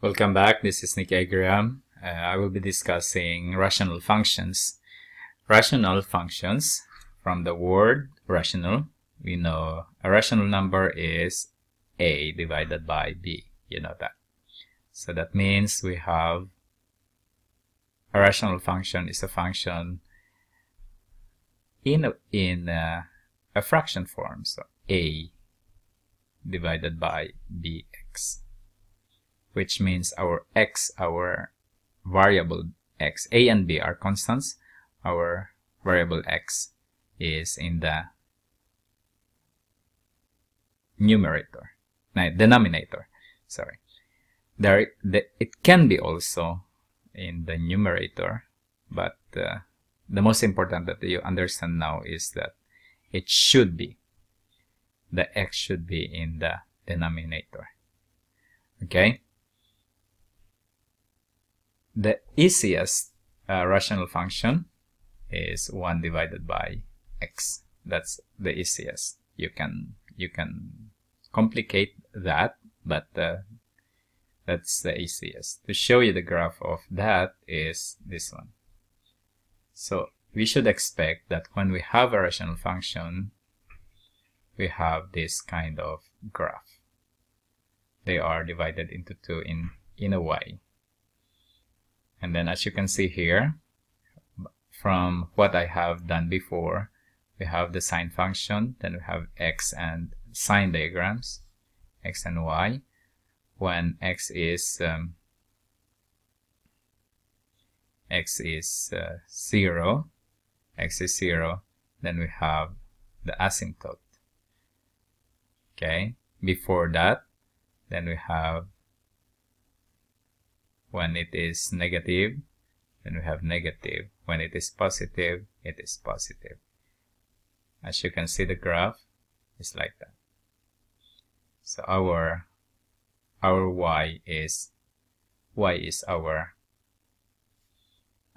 Welcome back. This is Nick Agram. I will be discussing rational functions. Rational functions, from the word rational, we know a rational number is a divided by b. You know that. So that means we have a rational function is a function in a fraction form. So a divided by bx, which means our variable x, a and b are constants. Our variable x is in the denominator. Sorry. It can be also in the numerator, but the most important that you understand now is that it should be, the x should be in the denominator. Okay? The easiest rational function is 1 divided by x. That's the easiest. You can complicate that, but that's the easiest. To show you the graph of that is this one. So we should expect that when we have a rational function, we have this kind of graph. They are divided into two in a y. And then as you can see here, from what I have done before, we have the sine function, then we have x and sine diagrams, x and y. When x is 0, x is 0, then we have the asymptote. Okay, before that, then we have when it is negative, then we have negative. When it is positive, it is positive. As you can see, the graph is like that. So our y is our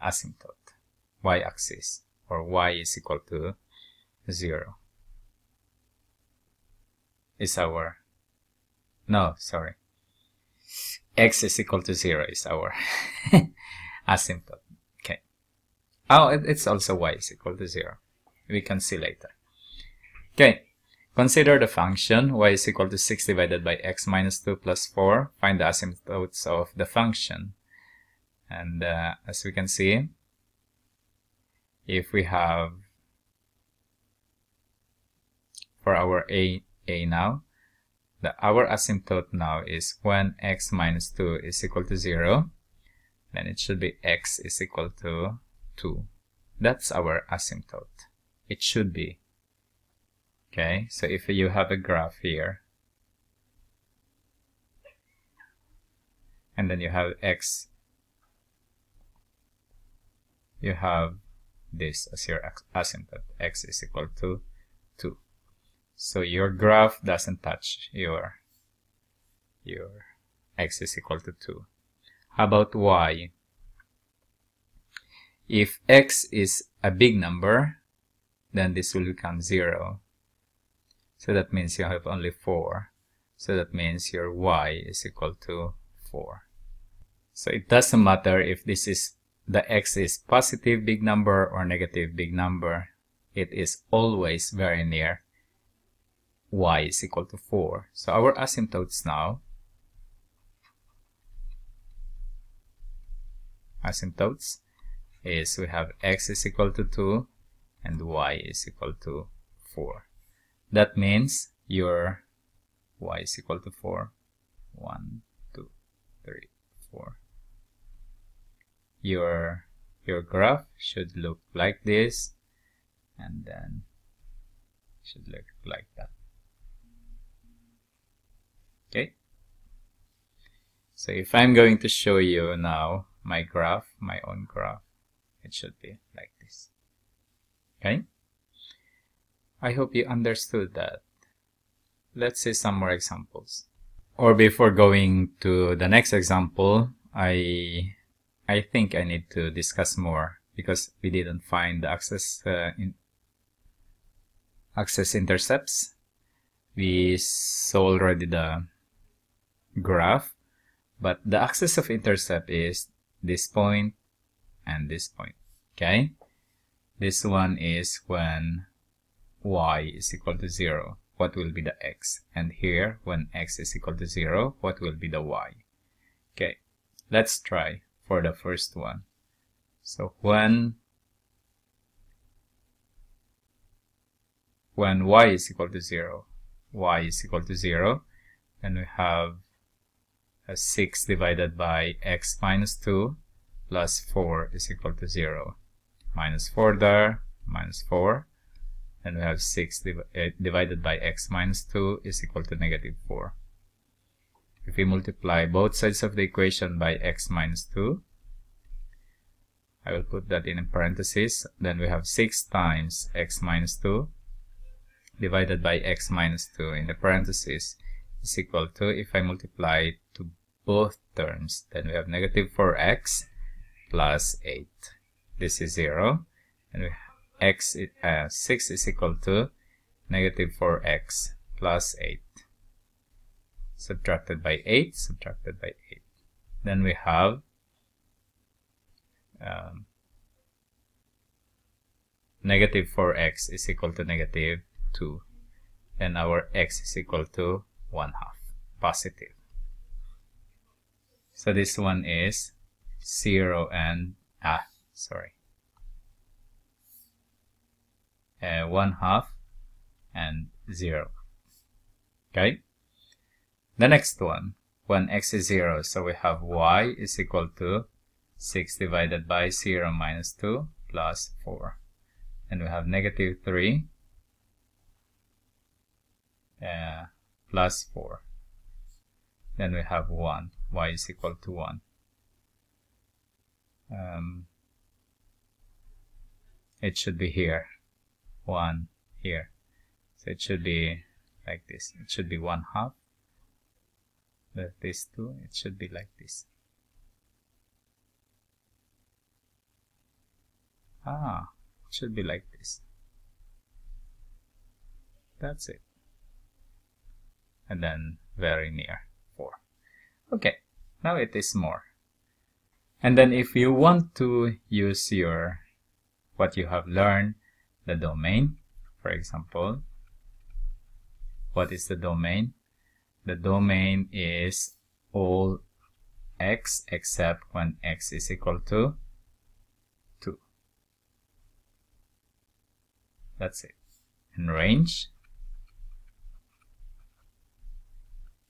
asymptote, y-axis, or y is equal to 0. Is our, no, sorry. X is equal to 0 is our asymptote. Okay. Oh, it's also y is equal to 0. We can see later. Okay. Consider the function y is equal to 6 divided by x minus 2 plus 4. Find the asymptotes of the function. And as we can see, if we have for our a now, our asymptote now is when x minus 2 is equal to 0, then it should be x is equal to 2. That's our asymptote. It should be. Okay, so if you have a graph here, and then you have x, you have this as your asymptote, x is equal to 2. So your graph doesn't touch your x is equal to 2. How about y? If x is a big number, then this will become 0. So that means you have only 4. So that means your y is equal to 4. So it doesn't matter if this is the x is positive big number or negative big number. It is always very near y is equal to 4. So our asymptotes now, is we have x is equal to 2 and y is equal to 4. That means your y is equal to 4. 1, 2, 3, 4. Your graph should look like this, and then should look like that. Okay. So if I'm going to show you now my graph, my own graph, it should be like this. Okay. I hope you understood that. Let's see some more examples. Or before going to the next example, I think I need to discuss more because we didn't find the axis intercepts. We saw already the graph, But the axis of intercept is this point and this point. Okay? This one is when y is equal to 0. What will be the x? And here, when x is equal to 0, what will be the y? Okay, let's try for the first one. So when y is equal to 0, then we have a 6 divided by x minus 2 plus 4 is equal to 0. Minus 4 there, minus 4. And we have 6 divided by x minus 2 is equal to negative 4. If we multiply both sides of the equation by x minus 2, I will put that in parentheses. Then we have 6 times x minus 2 divided by x minus 2 in the parentheses is equal to, if I multiply to both terms, then we have negative 4x plus 8. This is 0. And we 6 is equal to negative 4x plus 8. Subtracted by 8, subtracted by 8. Then we have negative 4x is equal to negative 2. And our x is equal to 1/2, positive. So this one is 0 and, 1/2 and 0. Okay? The next one, when x is 0, so we have y is equal to 6 divided by 0 minus 2 plus 4. And we have negative 3 plus 4. Then we have 1. Y is equal to 1. It should be here. 1 here. So it should be like this. It should be 1/2. This 2, it should be like this. It should be like this. That's it. And then very near 4. Okay, now it is more. And then if you want to use what you have learned, the domain, for example, what is the domain? The domain is all x except when x is equal to 2. That's it. And range,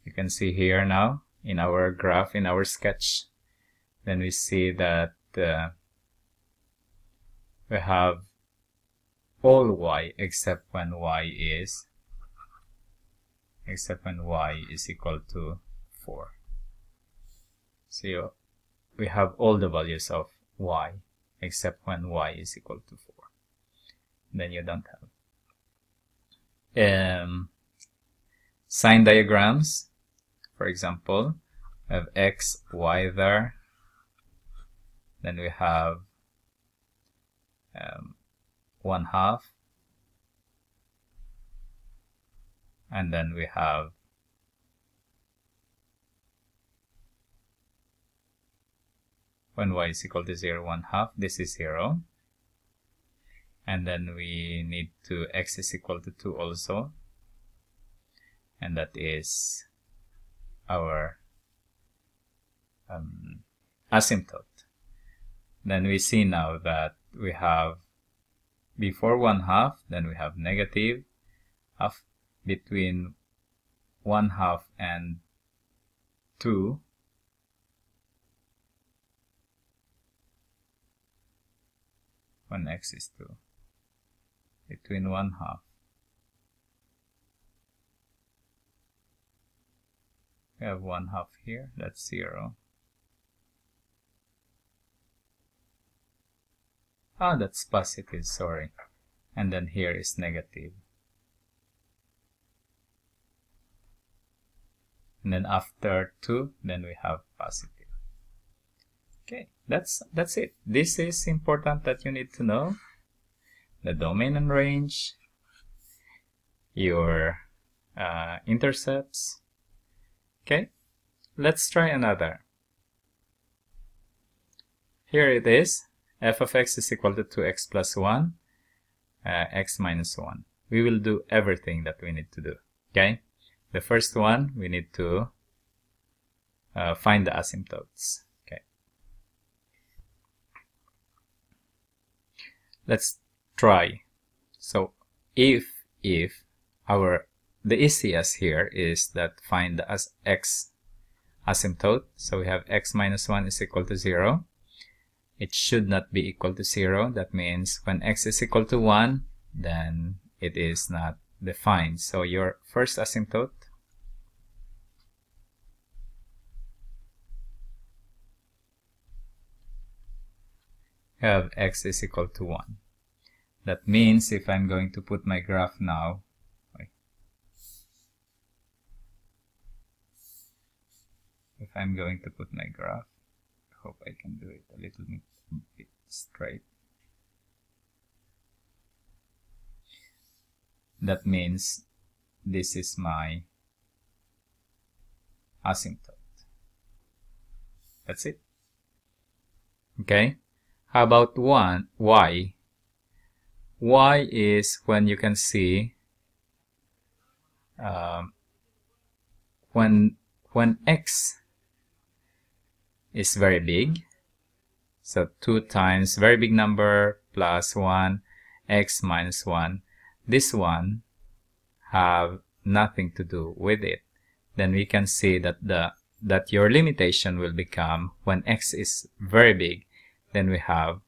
you can see here now in our graph, in our sketch, then we see that we have all y except when y is equal to 4. So we have all the values of y except when y is equal to 4. Then you don't have sign diagrams. For example, we have x, y there. Then we have 1/2. And then we have when y is equal to 0, 1/2. This is 0. And then we need to x is equal to 2 also. And that is our asymptote. Then we see now that we have before 1/2, then we have negative half. Between 1/2 and 2, when x is 2, between 1/2, we have 1/2 here, that's 0. That's positive, sorry. And then here is negative. And then after 2, then we have positive. Okay, that's it. This is important that you need to know. The domain and range, your intercepts. Okay, let's try another. Here it is. F of x is equal to 2x plus 1, x minus 1. We will do everything that we need to do. Okay? The first one, we need to find the asymptotes. Okay. Let's try. So if the easiest here is that find the x asymptote. So we have x minus 1 is equal to 0. It should not be equal to 0. That means when x is equal to 1, then it is not defined. So your first asymptote, you have x is equal to 1. That means if I'm going to put my graph now, if I'm going to put my graph, I hope I can do it a little bit straight. That means this is my asymptote. That's it. Okay. How about y? Y is when you can see when x is very big. So 2 times very big number plus 1, x minus 1. This one have nothing to do with it. Then we can see that that your limitation will become when x is very big, then we have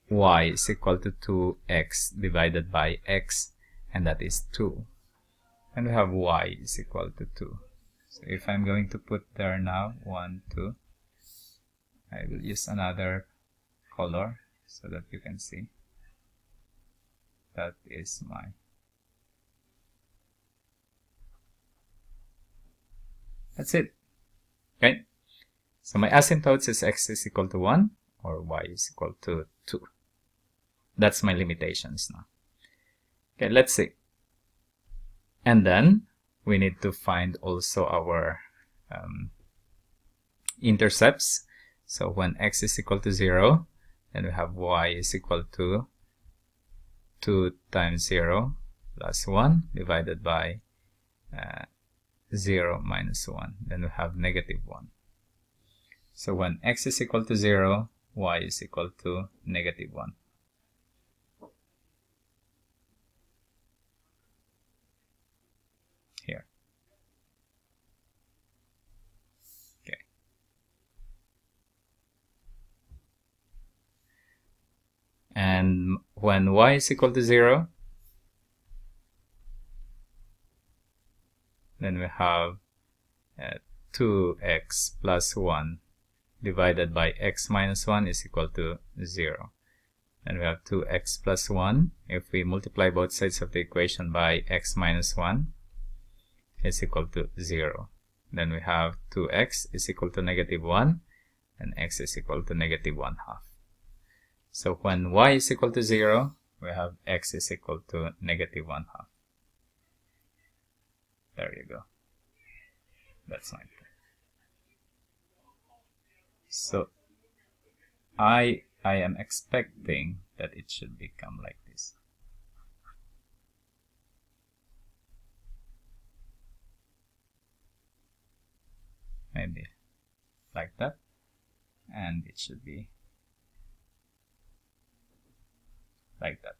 y is equal to 2x divided by x, and that is 2. And we have y is equal to 2. So if I'm going to put there now 1, 2, I will use another color so that you can see. That is my that's it. Okay. So my asymptotes is x is equal to 1 or y is equal to 2. That's my limitations now. Okay, let's see. And then we need to find also our intercepts. So when x is equal to 0, then we have y is equal to 2 times 0 plus 1 divided by 0 minus 1. Then we have negative 1. So when x is equal to 0, y is equal to negative 1. Here. Okay. And when y is equal to 0, then we have 2x plus 1 divided by x minus 1 is equal to 0. And we have 2x plus 1. If we multiply both sides of the equation by x minus 1 is equal to 0. Then we have 2x is equal to negative 1 and x is equal to negative 1/2. So when y is equal to 0, we have x is equal to negative 1/2. There you go. That's my point. So I am expecting that it should become like this. Maybe like that. And it should be like that.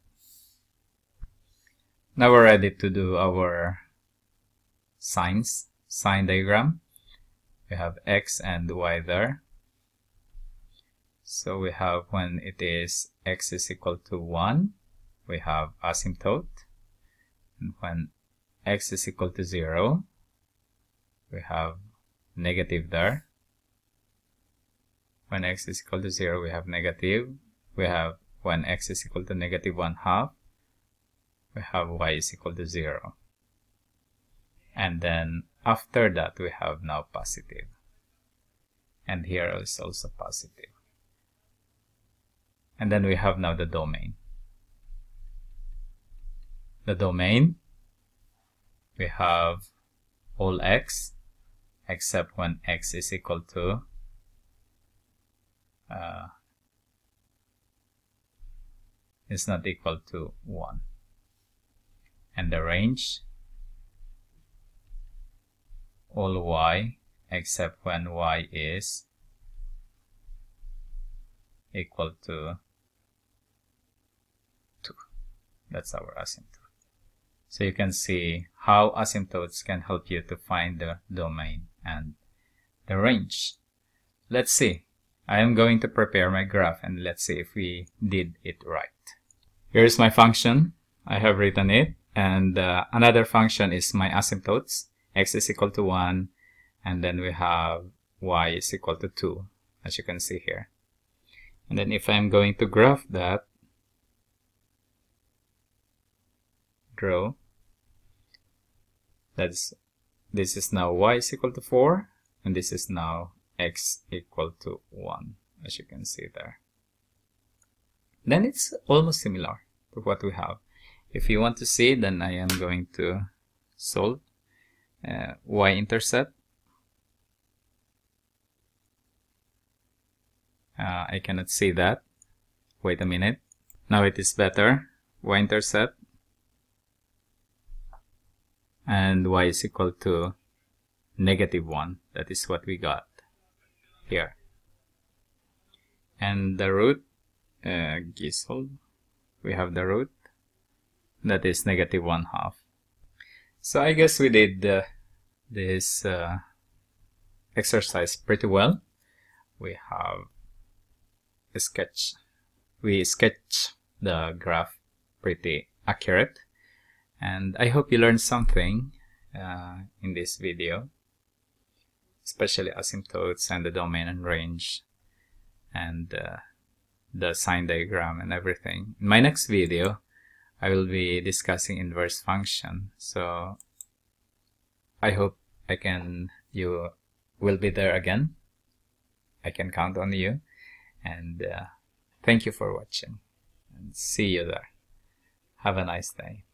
Now we're ready to do our sign diagram. We have x and y there. So we have when it is x is equal to 1, we have asymptote. And when x is equal to 0, we have negative there. When x is equal to 0, we have negative. We have when x is equal to negative 1/2, we have y is equal to 0. And then after that, we have now positive. And here is also positive. And then we have now the domain. The domain, we have all x except when x is equal to is not equal to 1. And the range, all y except when y is equal to 2. That's our asymptote. So you can see how asymptotes can help you to find the domain and the range. Let's see. I am going to prepare my graph and let's see if we did it right. Here's my function. I have written it, and another function is my asymptotes. X is equal to 1, and then we have y is equal to 2, as you can see here. And then if I'm going to graph that, draw, this is now y is equal to 4, and this is now x equal to 1, as you can see there. Then it's almost similar to what we have. If you want to see, then I am going to solve y-intercept. I cannot see that. Wait a minute. Now it is better. Y-intercept. And y is equal to -1. That is what we got here. And the root, Gisel, we have the root. That is -1/2. So I guess we did this exercise pretty well. We have we sketch the graph pretty accurate, and I hope you learned something in this video, especially asymptotes and the domain and range and the sign diagram and everything. In my next video I will be discussing inverse function, so I hope you will be there again. I can count on you, and thank you for watching, and see you there. Have a nice day.